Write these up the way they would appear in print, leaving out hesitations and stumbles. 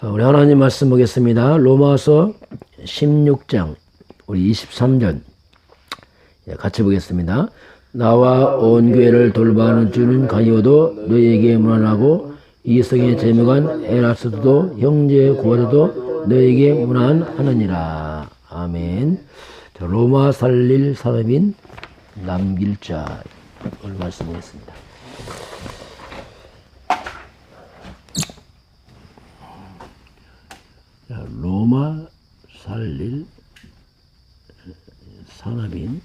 우리 하나님 말씀 보겠습니다. 로마서 16장 우리 23절 같이 보겠습니다. 나와 온 교회를 돌봐하는 주는 가니오도 너희에게 문안하고 이성의 재무관 에라스도도 형제 고아도도 너희에게 문안하느니라. 아멘. 로마 살릴 사람인 남길 자 오늘 말씀 보겠습니다. 로마 살릴 산업인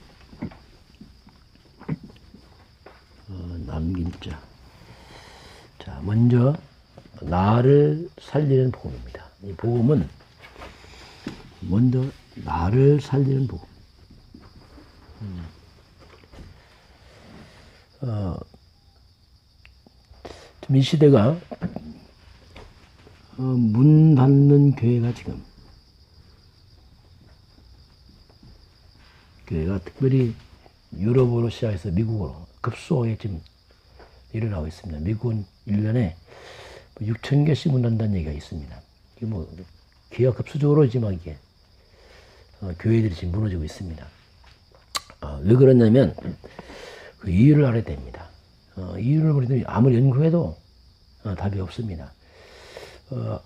남긴 자. 자, 먼저 나를 살리는 복음입니다. 이 복음은 먼저 나를 살리는 복음. 이 시대가 문 닫는 교회가 지금 교회가 특별히 유럽으로 시작해서 미국으로 급속하게 지금 일어나고 있습니다. 미국은 1년에 6,000개씩 문 닫는다는 얘기가 있습니다. 이게 뭐 기가 급수적으로 지금 이게 교회들이 지금 무너지고 있습니다. 왜 그러냐면 그 이유를 알아야 됩니다. 이유를 모르면 아무리 연구해도 답이 없습니다.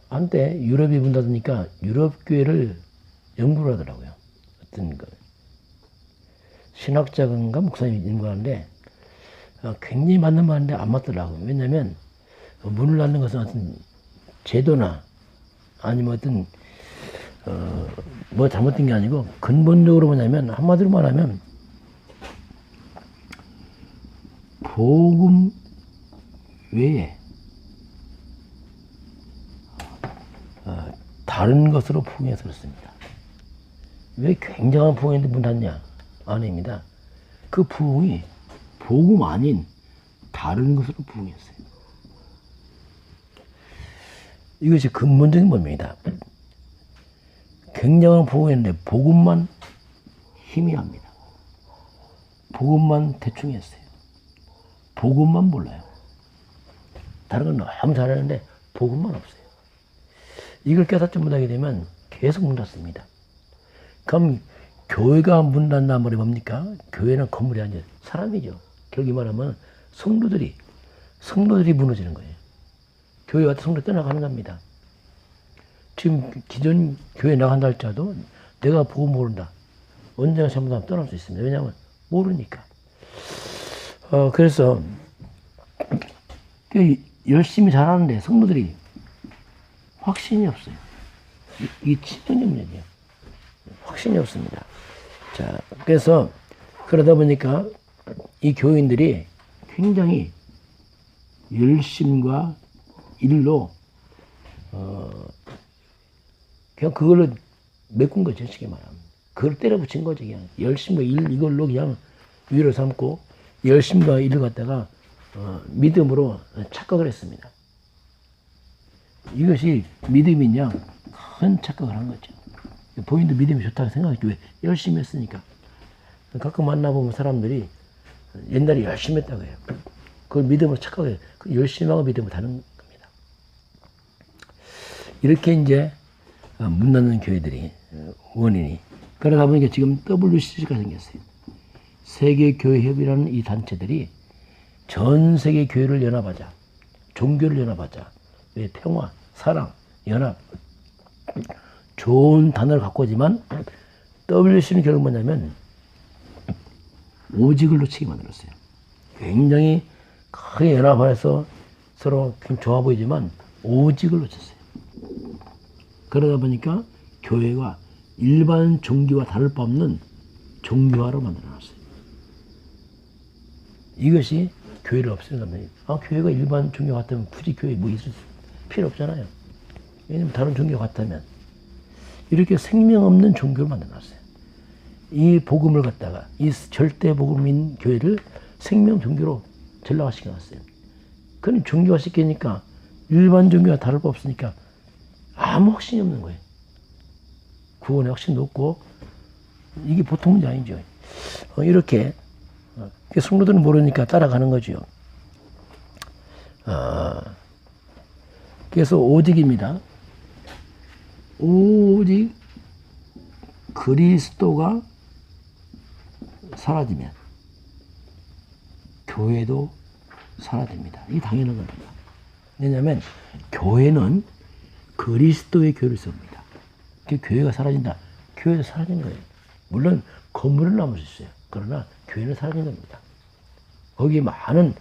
한때 유럽이 문 닫으니까 유럽 교회를 연구를 하더라고요. 어떤 신학자인가 목사님이 연구하는데 굉장히 맞는 말인데 안 맞더라고요. 왜냐하면 문을 닫는 것은 어떤 제도나 아니면 어떤 뭐 잘못된 게 아니고 근본적으로 뭐냐면 한마디로 말하면 복음 외에 다른 것으로 부흥해서 그렇습니다. 왜 굉장한 부흥인데 문 닫냐? 아닙니다. 그 부흥이 복음 아닌 다른 것으로 부흥했어요. 이것이 근본적인 법입니다. 굉장한 부흥했는데 복음만 희미합니다. 복음만 대충 했어요. 복음만 몰라요. 다른 건 너무 잘하는데 복음만 없어요. 이걸 깨닫지 못하게 되면 계속 문 닫습니다. 그럼 교회가 문 닫나 말이 뭡니까? 교회는 건물이 아니라 사람이죠. 결국 말하면 성도들이 무너지는 거예요. 교회 와서 성도 떠나가는 겁니다. 지금 기존 교회 나간다 할지라도 내가 보고 모른다. 언제나 잘못하면 떠날 수 있습니다. 왜냐하면 모르니까. 그래서 열심히 잘하는데 성도들이 확신이 없어요. 이게 치명적 문제예요. 확신이 없습니다. 자, 그래서 그러다 보니까 이 교인들이 굉장히 열심과 일로 그냥 그걸로 메꾼 거죠. 쉽게 말하면. 그걸 때려붙인 거죠. 그냥 열심과 일 이걸로 그냥 위로 삼고 열심과 일을 갖다가 믿음으로 착각을 했습니다. 이것이 믿음이냐 큰 착각을 한 거죠. 본인도 믿음이 좋다고 생각했죠. 왜? 열심히 했으니까. 가끔 만나보면 사람들이 옛날에 열심히 했다고 해요. 그걸 믿음으로 착각해요. 그 열심하고 믿음은 다른 겁니다. 이렇게 이제 문 닫는 교회들이 원인이. 그러다 보니까 지금 WCC가 생겼어요. 세계교회협이라는 이 단체들이 전 세계 교회를 연합하자. 종교를 연합하자. 왜? 평화, 사랑, 연합. 좋은 단어를 갖고 오지만 WCC는 결국 뭐냐면 오직을 놓치게 만들었어요. 굉장히 크게 연합해서 서로 좋아 보이지만 오직을 놓쳤어요. 그러다 보니까 교회가 일반 종교와 다를 바 없는 종교화로 만들어놨어요. 이것이 교회를 없애는 겁니다. 교회가 일반 종교 같다면 굳이 교회 뭐 있을 필요 없잖아요. 왜냐면 다른 종교 같다면 이렇게 생명 없는 종교를 만들어놨어요. 이 복음을 갖다가 이 절대 복음인 교회를 생명 종교로 전락화 시켜놨어요. 그건 종교화 시키니까 일반 종교와 다를 바 없으니까 아무 확신이 없는 거예요. 구원의 확신도 없고 이게 보통 문제 아니죠. 이렇게 성도들은 모르니까 따라가는 거죠. 그래서 오직입니다. 오직 그리스도가 사라지면 교회도 사라집니다. 이게 당연한 겁니다. 왜냐하면 교회는 그리스도의 교회를 세웁니다. 교회가 사라진다. 교회도 사라진 거예요. 물론 건물은 남을 수 있어요. 그러나 교회는 사라진 겁니다. 거기에 많은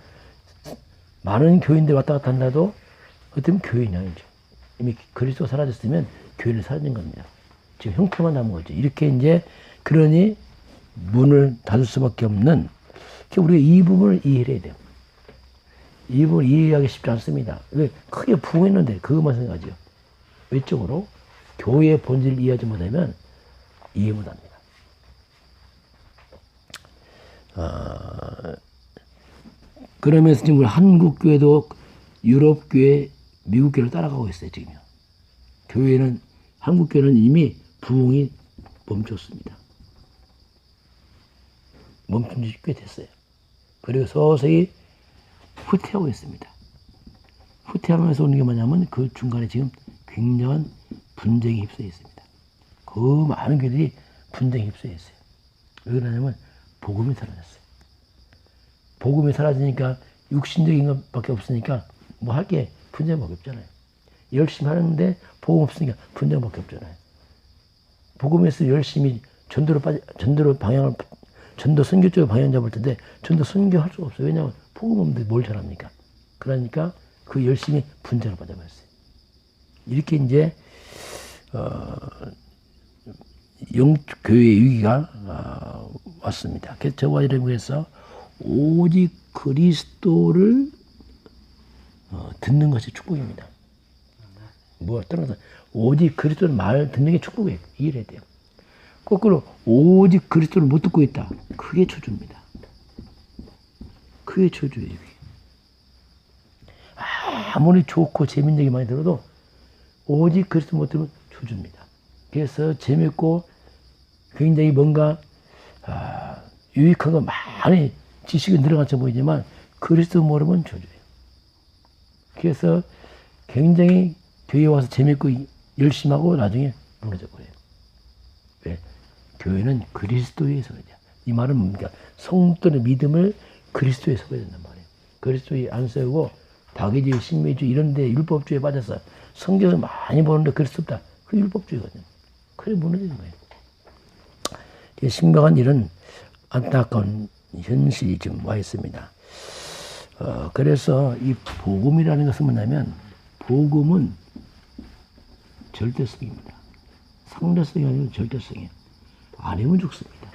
교인들 왔다 갔다 한다도 어쩌면 교회냐 이제. 이미 그리스도가 사라졌으면 교회는 사라진 겁니다. 지금 형태만 남은 거죠. 이렇게 이제 그러니 문을 닫을 수밖에 없는, 우리가 이 부분을 이해해야 돼요. 이 부분을 이해하기 쉽지 않습니다. 왜? 크게 부흥했는데 그것만 생각하죠. 외적으로 교회의 본질을 이해하지 못하면 이해 못합니다. 그러면서 지금 한국교회도 유럽교회, 미국교회를 따라가고 있어요. 지금요. 교회는, 한국교회는 이미 부흥이 멈췄습니다. 멈춘 지 꽤 됐어요. 그리고 서서히 후퇴하고 있습니다. 후퇴하면서 오는 게 뭐냐면 그 중간에 지금 굉장한 분쟁이 휩싸여 있습니다. 그 많은 교회들이 분쟁에 휩싸여 있어요. 왜 그러냐면 복음이 사라졌어요. 복음이 사라지니까 육신적인 것밖에 없으니까 뭐 할 게 분쟁밖에 없잖아요. 열심히 하는데 복음 없으니까 분쟁밖에 없잖아요. 복음에서 열심히 전도 선교 쪽에 방향 잡을 텐데 전도 선교할 수가 없어요. 왜냐하면 복음 없는데 뭘 잘합니까? 그러니까 그 열심히 분쟁을 받아버렸어요. 이렇게 이제 교회의 위기가 왔습니다. 그래서 저와 여러분께서 오직 그리스도를 듣는 것이 축복입니다. 뭐 떠나서 오직 그리스도를 말 듣는 게 축복이에요. 이해해야 돼요. 거꾸로 오직 그리스도를 못 듣고 있다. 그게 저주입니다. 그게 저주예요. 아무리 좋고 재밌는 얘기 많이 들어도 오직 그리스도 못 들으면 저주입니다. 그래서 재밌고 굉장히 뭔가 유익한 거 많이 지식이 늘어갔어 보이지만 그리스도 모르면 저주예요. 그래서 굉장히 교회에 와서 재밌고 열심히 하고 나중에 무너져 버려요. 왜? 교회는 그리스도에 서야 돼요. 이 말은 뭡니까? 성도의 믿음을 그리스도에 서야 된단 말이에요. 그리스도에 안 세우고 박의주의, 신묘주의 이런 데 율법주의에 빠져서 성경을 많이 보는데 그리스도 없다. 그 율법주의거든요. 그래 무너지는 거예요. 심각한 이런 안타까운 현실이 지금 와 있습니다. 그래서 이 복음이라는 것은 뭐냐면 복음은 절대성입니다. 상대성이 아니고 절대성이에요. 아니면 죽습니다.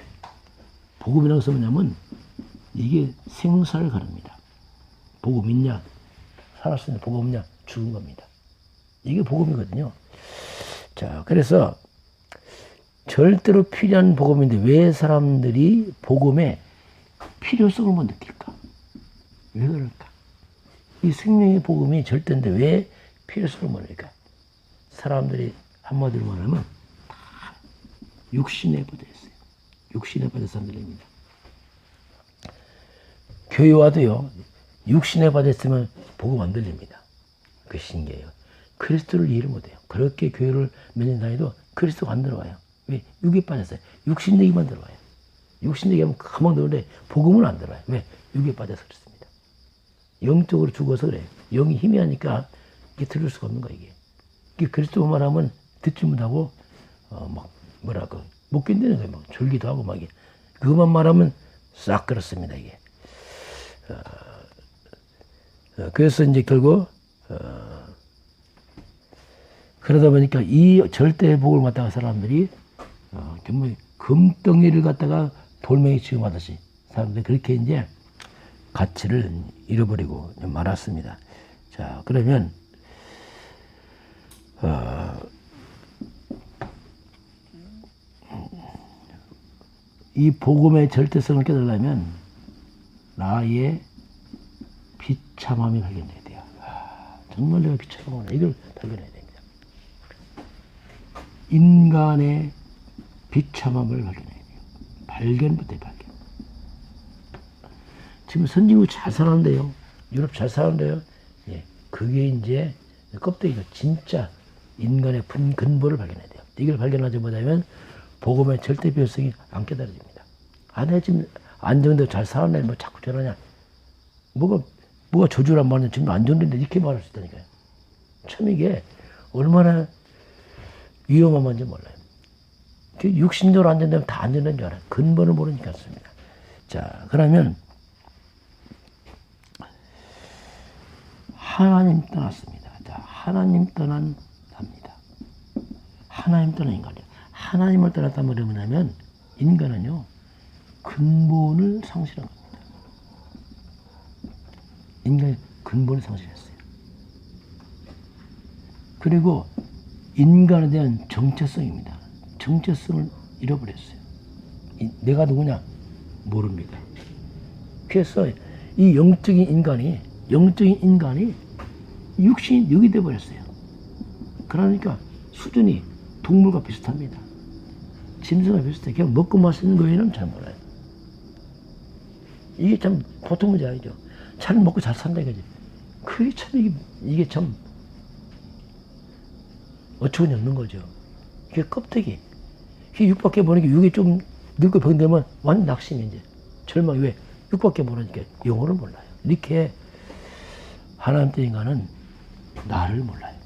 복음이라는 것은 뭐냐면 이게 생사를 가릅니다. 복음 있냐? 살았으니 복음 없냐? 죽은 겁니다. 이게 복음이거든요. 자, 그래서 절대로 필요한 복음인데 왜 사람들이 복음의 필요성을 못 느낄까? 왜 그럴까? 이 생명의 복음이 절대인데 왜 필요성을 못 느낄까? 사람들이 한마디로 말하면 다 육신에 빠져 있어요. 육신에 빠져 사람들입니다. 교회 와도요, 육신에 빠져 있으면 복음 안 들립니다. 그 신기해요. 그리스도를 이해를 못해요. 그렇게 교회를 몇 년 다니도 그리스도가 안 들어와요. 왜? 육에 빠졌어요. 육신 얘기만 들어와요. 육신 얘기하면 가만 들어오는데 복음은 안 들어와요. 왜? 육에 빠져서 그렇습니다. 영적으로 죽어서 그래요. 영이 희미하니까 이게 들을 수가 없는 거예요. 이게 그리스도 말하면 듣지 못하고 막 뭐랄까 못 견디는 거예요. 막 졸기도 하고 막 그것만 말하면 싹 그렇습니다. 이게. 그래서 이제 결국 그러다 보니까 이 절대 복을 갖다가 사람들이 정말 금덩이를 갖다가 돌멩이 취급하듯이 사람들이 그렇게 이제 가치를 잃어버리고 말았습니다. 자, 그러면 이 복음의 절대성을 깨달으려면 나의 비참함이 발견돼야 돼요. 정말 내가 비참하구나. 이걸 발견해야 됩니다. 인간의 비참함을 발견해야 돼요. 발견부터 발견. 지금 선진국 잘 사는데요. 유럽 잘 사는데요. 예, 그게 이제 껍데기가 진짜 인간의 근본을 발견해야 돼요. 이걸 발견하지 못하면 복음의 절대 필요성이 안 깨달아집니다. 아내 지금 안정되고 잘 살아내 뭐 자꾸 저러냐. 뭐가 저주란 말은 지금 안정된데 이렇게 말할 수 있다니까요. 참 이게 얼마나 위험한 건지 몰라요. 육신적으로 안정되면 다 안정된 줄 알아요. 근본을 모르니까 그렇습니다. 자, 그러면 하나님 떠났습니다. 자, 하나님 떠난 답니다. 하나님 떠난 인간이요. 하나님을 떠났다 말이 뭐냐면 인간은요 근본을 상실한 겁니다. 인간의 근본을 상실했어요. 그리고 인간에 대한 정체성입니다. 정체성을 잃어버렸어요. 내가 누구냐 모릅니다. 그래서 이 영적인 인간이 육신이 육이 되어버렸어요. 그러니까 수준이 동물과 비슷합니다. 짐승과 비슷해. 그냥 먹고 마시는 거 외에는 잘 몰라요. 이게 참 보통 문제 아니죠. 잘 먹고 잘 산다 이거지. 그게 참 이게 참 어처구니 없는 거죠. 이게 껍데기. 이게 육밖에 모르니까 육이 좀 늙고 병되면 완전 낙심이 이제 절망이 왜 육밖에 모르니까 영어를 몰라요. 이렇게 하나님 때 인간은 나를 몰라요.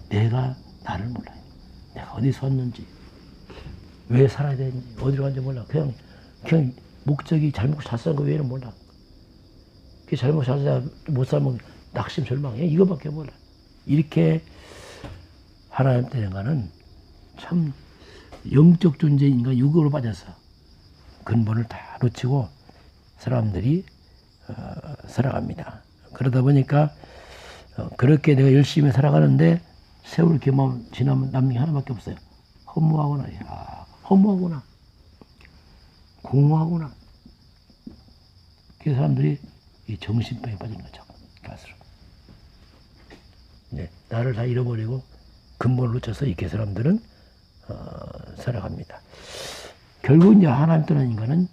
내가 나를 몰라요. 내가 어디서 왔는지, 왜 살아야 되는지, 어디로 간지 몰라. 그냥 목적이 잘 먹고 잘 사는 거 외에는 몰라. 그 잘 먹고 잘 살다 못 살면 낙심, 절망해. 이거밖에 몰라. 이렇게 하나님 때 인간은 참 영적 존재인 인간 육으로 빠져서 근본을 다 놓치고 사람들이 살아갑니다. 그러다 보니까 그렇게 내가 열심히 살아가는데 세월 지나면 남는 게 하나밖에 없어요. 허무하구나. 허무하구나. 공허하구나. 그 사람들이 이 정신병에 빠진 거죠. 가스로. 네, 나를 다 잃어버리고 근본을 놓쳐서 이렇게 사람들은 살아갑니다. 결국 이제 하나님 떠난 인간은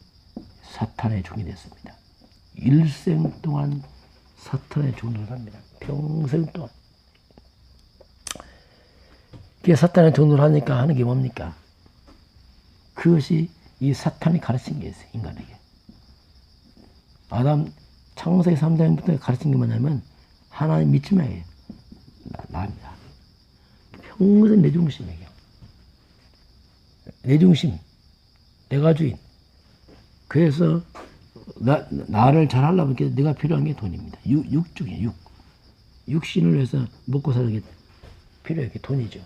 사탄의 종이 됐습니다. 일생 동안 사탄의 종으로 삽니다. 평생 동안. 그게 사탄의 종으로 하니까 하는 게 뭡니까? 그것이 이 사탄이 가르친 게 있어요. 인간에게. 아담 창세기 3장부터 가르친 게 뭐냐면 하나님 믿지 마요. 나입니다. 평생 내 중심이에요. 내 중심. 내가 주인. 그래서 나를 잘 하려면 내가 필요한 게 돈입니다. 육중이에요. 육신을 위해서 먹고 사는 게 필요해. 그게 돈이죠.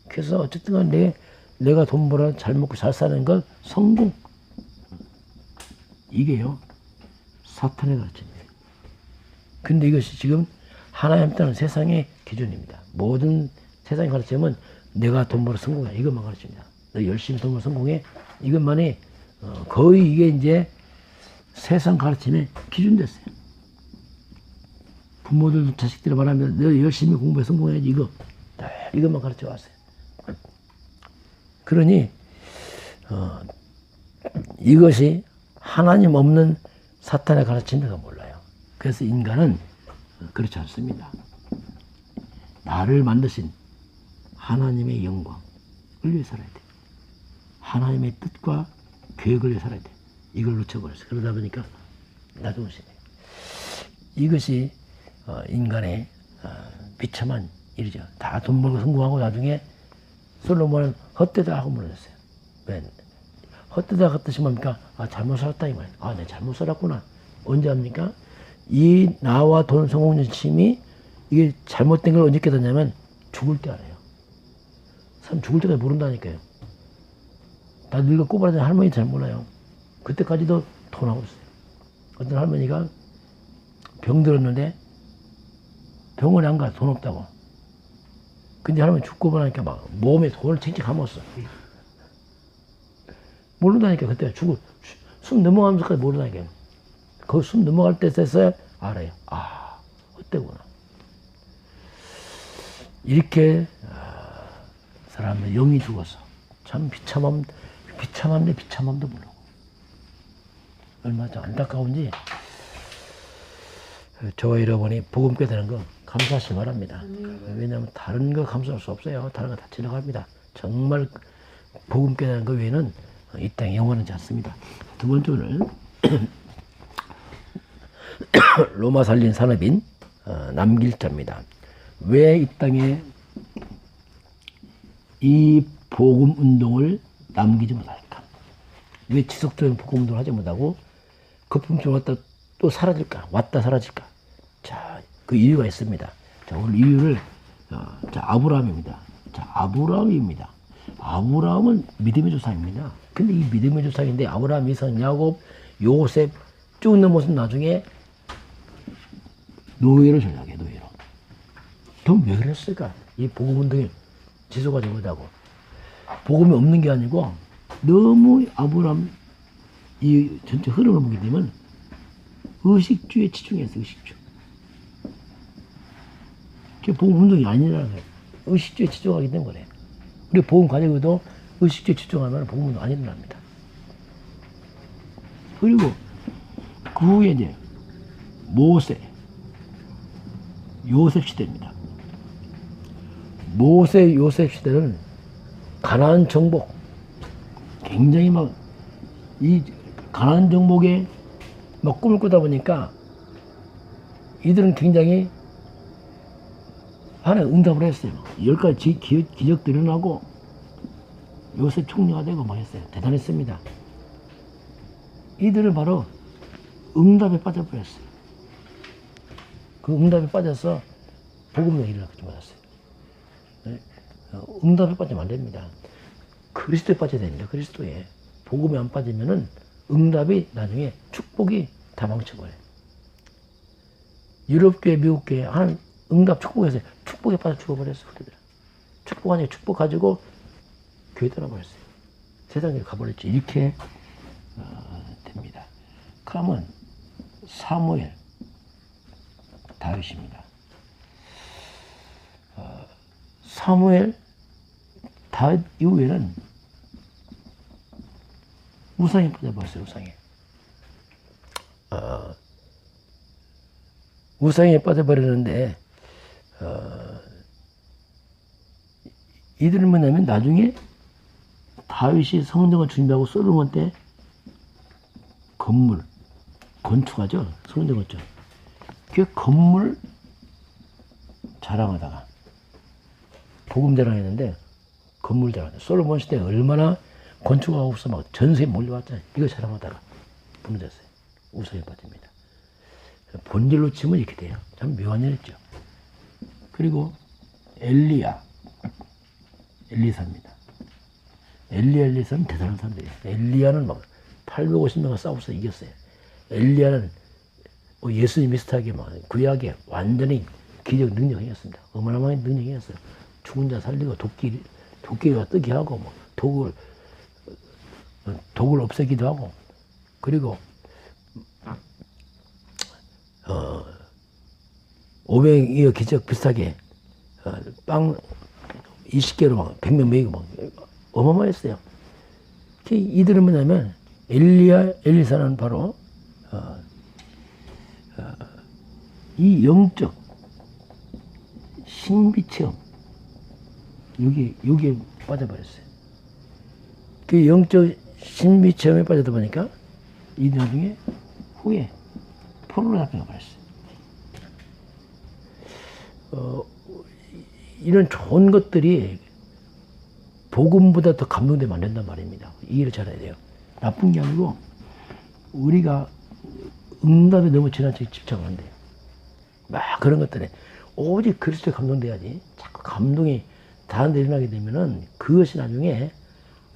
그래서 어쨌든 간에 내가 돈 벌어 잘 먹고 잘 사는 건 성공. 이게요. 사탄의 가르침이에요. 근데 이것이 지금 하나님 따른 세상의 기준입니다. 모든 세상의 가르침은 내가 돈 벌어 성공해. 이것만 가르칩니다. 너 열심히 돈 벌어 성공해. 이것만이 거의 이게 이제 세상 가르침의 기준 됐어요. 부모들도 자식들이 말하면 너 열심히 공부해 성공해야지 이것만 가르쳐 왔어요. 그러니 이것이 하나님 없는 사탄의 가르침을 몰라요. 그래서 인간은 그렇지 않습니다. 나를 만드신 하나님의 영광을 위해 살아야 돼. 하나님의 뜻과 계획을 위해 살아야 돼. 이걸 놓쳐버렸어요. 그러다 보니까 나중심이에요. 이것이 인간의 비참한 일이죠. 다 돈 벌고 성공하고 나중에 솔로몬은 헛되다 하고 무너졌어요. 왜? 헛되다 같듯이 뭡니까? 잘못 살았다 이 말이에요. 내가 잘못 살았구나. 언제 합니까? 이 나와 돈 성공 열심이 이게 잘못된 걸 언제 깨닫냐면 죽을 때 알아요. 사람 죽을 때까지 모른다니까요. 나 늙어 꼬부라진 할머니 잘 몰라요. 그때까지도 돈하고 있어요. 어떤 할머니가 병들었는데 병원에 안 가. 돈 없다고. 근데 할머니 죽고 나니까 막 몸에 돈을 챙겨 감았어. 모른다니까. 그때 숨 넘어가면서까지 모르다니까. 그 숨 넘어갈 때 됐어야 알아요. 어때구나. 이렇게 사람의 영이 죽어서 참 비참한데 비참함도 모르고 얼마나 안타까운지 저와 여러분이 복음 깨닫는 거 감사하시 바랍니다. 왜냐하면 다른 거 감사할 수 없어요. 다른 거 다 지나갑니다. 정말 복음 깨달은 거 외에는 이 땅에 영원하지 않습니다. 두 번째는 로마 살린 산업인 남길 자입니다. 왜 이 땅에 이 복음 운동을 남기지 못할까? 왜 지속적인 복음 운동을 하지 못하고 거품처럼 왔다 또 사라질까? 왔다 사라질까? 자, 그 이유가 있습니다. 자, 오늘 이유를 자, 아브라함입니다. 자, 아브라함입니다. 아브라함은 믿음의 조상입니다. 근데 이 믿음의 조상인데 아브라함, 이삭, 야곱, 요셉 쭉 넘어서 나중에 노예로 전락해, 노예로. 그럼 왜 그랬을까? 이 복음 운동이 지속하지 못하고. 복음이 없는 게 아니고 너무 아브라함 이 전체 흐름을 보게 되면 의식주에 집중했어, 의식주. 그게 복음 운동이 아니라는 거예요. 의식주에 집중하기 때문에. 우리 복음 가지고도 의식주에 집중하면 복음 운동 안 일어납니다. 그리고 그 후에 이제 모세, 요셉 시대입니다. 모세, 요셉 시대는 가나안 정복, 굉장히 막 이 가나안 정복에 막 꿈을 꾸다 보니까 이들은 굉장히 하나의 응답을 했어요. 10가지 기적도 일어나고 요셉 총리가 되고 막 했어요. 대단했습니다. 이들은 바로 응답에 빠져버렸어요. 그 응답에 빠져서 복음의 일을 하지 못했어요. 응답에 빠지면 안 됩니다. 그리스도에 빠져야 됩니다. 그리스도에. 복음에 안 빠지면은 응답이 나중에 축복이 다 망쳐버려요. 유럽교회, 미국교회 한 응답 축복에서 축복에 빠져 죽어버렸어요. 축복 아니고 축복 가지고 교회 떠나버렸어요. 세상에 가버렸죠. 이렇게 됩니다. 그러면 사무엘, 다윗입니다. 사무엘, 다윗 이후에는 우상에 빠져버렸어요. 우상에 빠져버렸는데 이들은 뭐냐면 나중에 다윗이 성전을 준비하고 솔로몬 때 건물 건축하죠. 성전 건축. 그 건물 자랑하다가 복음 자랑했는데 건물 자랑. 솔로몬 시대에 얼마나 건축하고 없어 막 전세에 몰려왔잖아요. 이거 자랑하다가 무너졌어요. 우상에 빠집니다. 본질로 치면 이렇게 돼요. 참 묘한 일이죠. 그리고 엘리사입니다. 엘리사는 대단한 사람들이에요. 엘리야는 막 850명을 싸워서 이겼어요. 엘리야는 예수님 비슷하게 막 구약에 완전히 기적 능력이었습니다. 어마어마한 능력이었어요. 죽은 자 살리고 도끼가 뜨게 하고 뭐 독을 없애기도 하고 그리고 500여 기적 비슷하게 빵 20개로 막 100명 먹이고 막 어마어마했어요. 이들은 뭐냐면 엘리사는 바로 이 영적 신비 체험 여기에 빠져버렸어요. 그 영적 신비 체험에 빠져다 보니까 이 나중에 후에 포로로 잡혀가 버렸어요. 이런 좋은 것들이 복음보다 더 감동되면 안 된단 말입니다. 이해를 잘해야 돼요. 나쁜 게 아니고 우리가 응답에 너무 지나치게 집착하면 돼요. 막 그런 것들에 오직 그리스도에 감동돼야지. 자꾸 감동이 다른 데 일어나게 되면은 그것이 나중에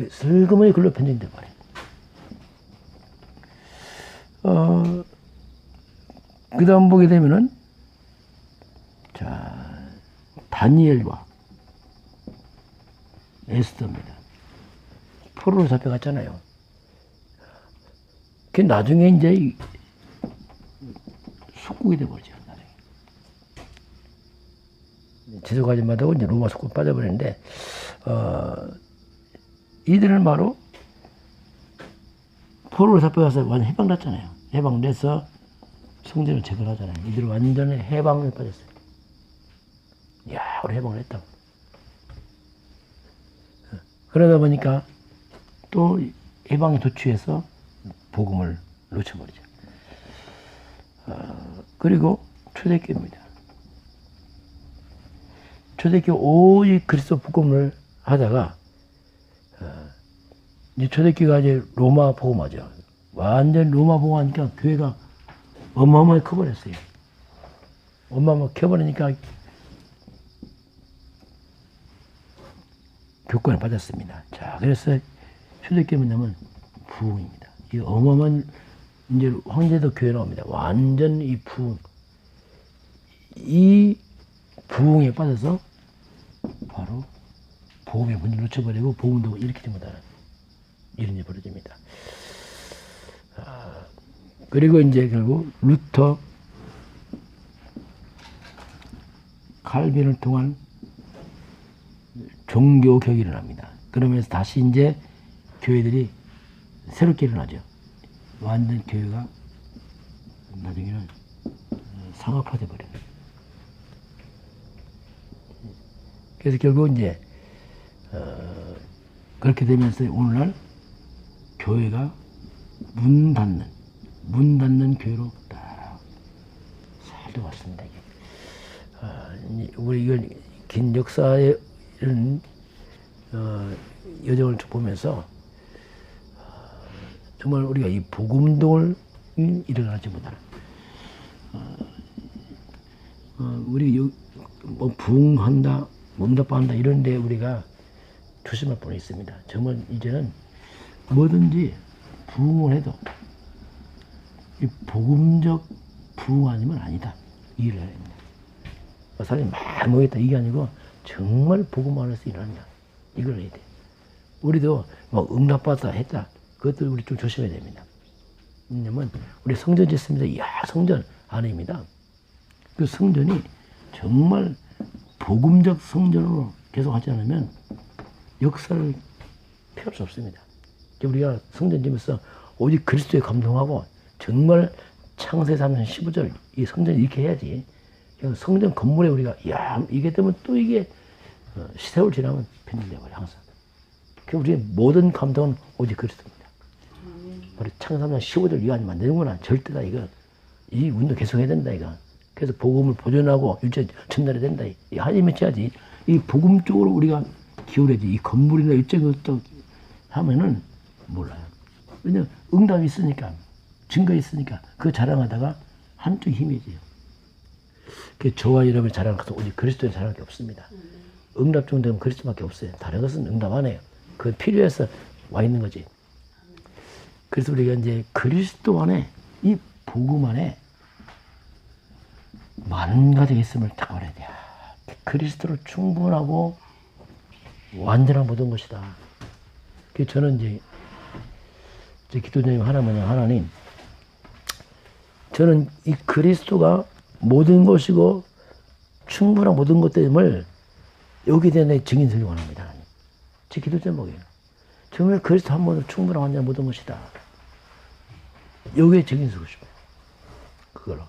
슬그머니 글로 변경돼 버려요. 그 다음 보게 되면은 자 다니엘과 에스더입니다. 포로로 잡혀갔잖아요. 그 나중에 이제 속국이 돼버리죠. 나중에 지속하지 못하고 이제 로마 속국 빠져버리는데 이들은 바로 포로로 잡혀가서 완전 해방났잖아요. 해방돼서 성전을 재건하잖아요. 이들은 완전히 해방에 빠졌어요. 야, 우리 해방을 했다. 그러다 보니까 또 해방에 도취해서 복음을 놓쳐버리죠. 그리고 초대교회입니다. 초대교회 오직 그리스도 복음을 하다가 이제 초대교회가 이제 로마 복음화죠. 완전 로마 복음화니까 교회가 어마어마하게 커버렸어요. 어마어마하게 커버리니까 교권을 받았습니다. 자, 그래서 초대교회 뭐냐면 부흥입니다. 이 어마어마한 이제 황제도 교회 나옵니다. 완전 이 부흥. 이 부흥에 빠져서 바로 복음의 문을 놓쳐버리고 복음도 일으키지 못하는 이런 일이 벌어집니다. 그리고 이제 결국 루터, 칼빈을 통한 종교 개혁이 일어납니다. 그러면서 다시 이제 교회들이 새롭게 일어나죠. 완전 교회가 나중에는 상업화돼 버려요. 그래서 결국 이제 그렇게 되면서 오늘날 교회가 문 닫는 교회로 딱 살려왔습니다. 우리 이걸 긴 역사의 이런 여정을 보면서 정말 우리가 이 복음운동을 일어나지 못하는 우리 뭐 부흥한다, 몸답한다 이런데 우리가 조심할 필요가 있습니다. 정말 이제는 뭐든지 부흥을 해도 이 복음적 부흥 아니면 아니다. 이 일을 해야 됩니다. 사람이 많이 모였다 이게 아니고 정말 복음 안에서 일하느냐 이걸 해야 돼. 우리도 뭐 응답받았다 했다 그것도 우리 좀 조심해야 됩니다. 왜냐면 우리 성전 짓습니다. 이야 성전 아닙니다. 그 성전이 정말 복음적 성전으로 계속 하지 않으면 역사를 펼칠 수 없습니다. 우리가 성전 지면서 오직 그리스도에 감동하고 정말 창세기 3장 15절 이 성전 이렇게 해야지. 성전 건물에 우리가 야 이게 되면 또 이게 세월 지나면 편집돼 버려 항상. 그 우리의 모든 감동은 오직 그리스도입니다. 우리 창세기 3장 15절 이거 아니면 안 되는구나 절대다 이거. 이 운동 계속해야 된다 이거. 그래서 복음을 보존하고 일제 전달해야 된다. 이 하나님의 해야지. 이 복음 쪽으로 우리가 기울여야지. 이 건물이나 일적인 것도 하면은 몰라요. 왜냐면 응답이 있으니까 증거 있으니까 그거 자랑하다가 한쪽 힘이지요. 그 저와 여러분이 자랑할 것은 오직 그리스도의 자랑할 게 없습니다. 응답 정도면 그리스도밖에 없어요. 다른 것은 응답 안 해요. 그건 필요해서 와 있는 거지. 그래서 우리가 이제 그리스도 안에 이 복음 안에 많은 가지가 있음을 딱 알아야 돼. 그리스도로 충분하고 완전한 모든 것이다. 그래서 저는 이제 제 기도자님 하나님 저는 이 그리스도가 모든 것이고 충분한 모든 것들을 여기에 대한 증인되기 원합니다. 제 기도 제목이에요. 정말 그리스도 한 번으로 충분한 완전한 모든 것이다. 여기에 증인되고 싶어요. 그걸로.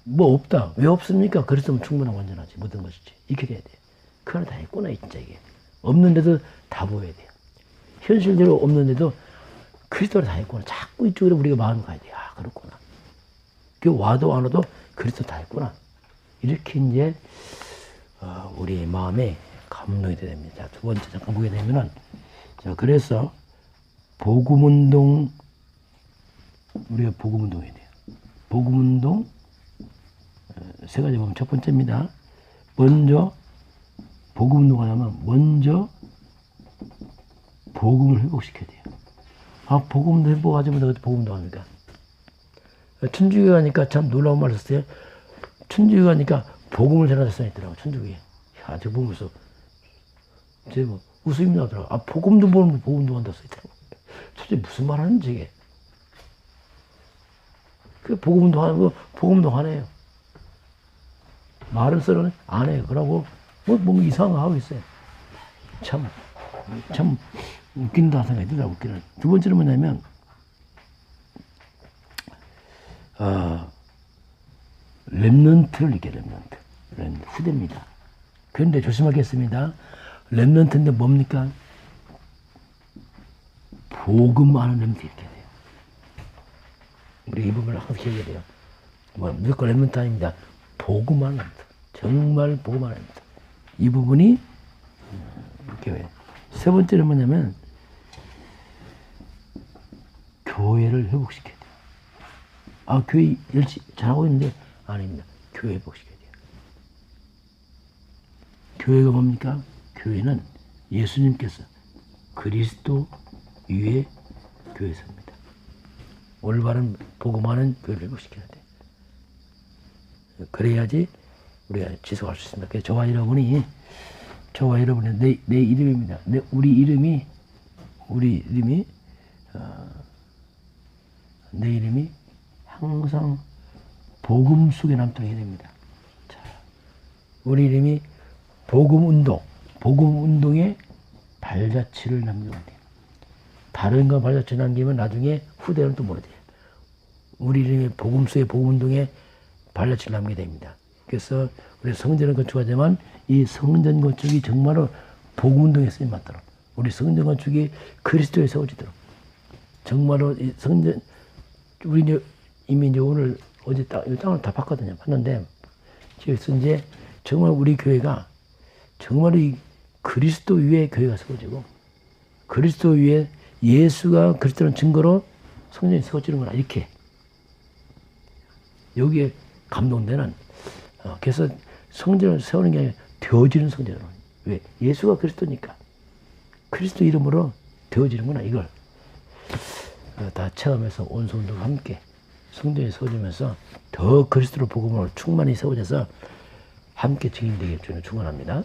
뭐 없다. 왜 없습니까? 그리스도면 충분한 완전하지. 모든 것이지. 이렇게 돼야 돼요. 그 안에 다 있구나 진짜 이게. 없는데도 다 보여야 돼요. 현실대로 없는데도 그리스도를 다 있구나. 자꾸 이쪽으로 우리가 마음을 가야 돼. 아, 그렇구나. 그 와도 안 와도 그리스도 다 있구나. 이렇게 이제, 우리의 마음에 감동이 됩니다. 자, 두 번째 잠깐 보게 되면은, 자, 그래서, 복음운동, 우리가 복음운동해야 돼요. 복음운동, 세 가지 보면 첫 번째입니다. 먼저, 복음운동 하려면, 먼저, 복음을 회복시켜야 돼요. 아, 복음도 회복하지만 어떻게 복음도 합니까? 천주교 가니까 참 놀라운 말을 썼어요. 천주교 가니까 복음을 전하는 사람이 있더라고, 천주교에. 야, 저 보면서, 제 뭐, 웃음이 나더라고. 아, 복음도 모르면 복음도 한다 써있더라고. 도대체 무슨 말 하는지, 이게. 그 복음도 하고, 복음도 하네요. 말은 쓰는 안 해요. 그러고, 뭐 이상한 거 하고 있어요. 참 웃긴다 생각이 들더라고, 웃기는. 두 번째는 뭐냐면, 렘넌트를 이렇게 렘넌트. 후대입니다. 그런데 조심하겠습니다. 렘넌트인데 뭡니까? 복음하는 렘넌트 이렇게 돼요. 우리 이 부분을 항상 기억해야 돼요. 뭐 무조건 렘넌트 아닙니다. 복음하는 렘넌트. 정말 복음하는 렘넌트. 이 부분이 이렇게 세 번째는 뭐냐면 교회를 회복시켜야 돼요. 아, 교회 열심히 잘하고 있는데 아닙니다. 교회 회복시켜야 돼요. 교회가 뭡니까? 교회는 예수님께서 그리스도 위에 교회입니다. 올바른 복음하는 교회를 회복시켜야 돼요. 그래야지 우리가 지속할 수 있습니다. 그래서 저와 여러분이 내 이름입니다. 우리 이름이 내 이름이 항상 복음 속에 남도록 해야 됩니다. 자, 우리 이름이 복음운동의 발자취를 남겨야 돼요. 다른 거 발자취 남기면 나중에 후대는 또 모르게 돼요. 우리 이름이 복음 속의 복음운동의 발자취를 남겨야 됩니다. 그래서 우리 성전을 건축하지만 이 성전 건축이 정말로 복음운동에 쓰임 받도록 우리 성전 건축이 그리스도에 세워지도록 정말로 이 성전 우리 이미 이제 오늘 어제 이 땅을 다 봤거든요. 봤는데 그래서 이제 정말 우리 교회가 정말 이 그리스도 위에 교회가 세워지고 그리스도 위에 예수가 그리스도라는 증거로 성전이 세워지는구나 이렇게 여기에 감동되는 그래서 성전을 세우는 게 아니라 되어지는 성전으로 왜? 예수가 그리스도니까 그리스도 이름으로 되어지는구나 이걸 다 체험해서 온 성도가 함께 성전이 세워지면서 더 그리스도로 복음으로 충만히 세워져서 함께 증인되길 주는 축원합니다.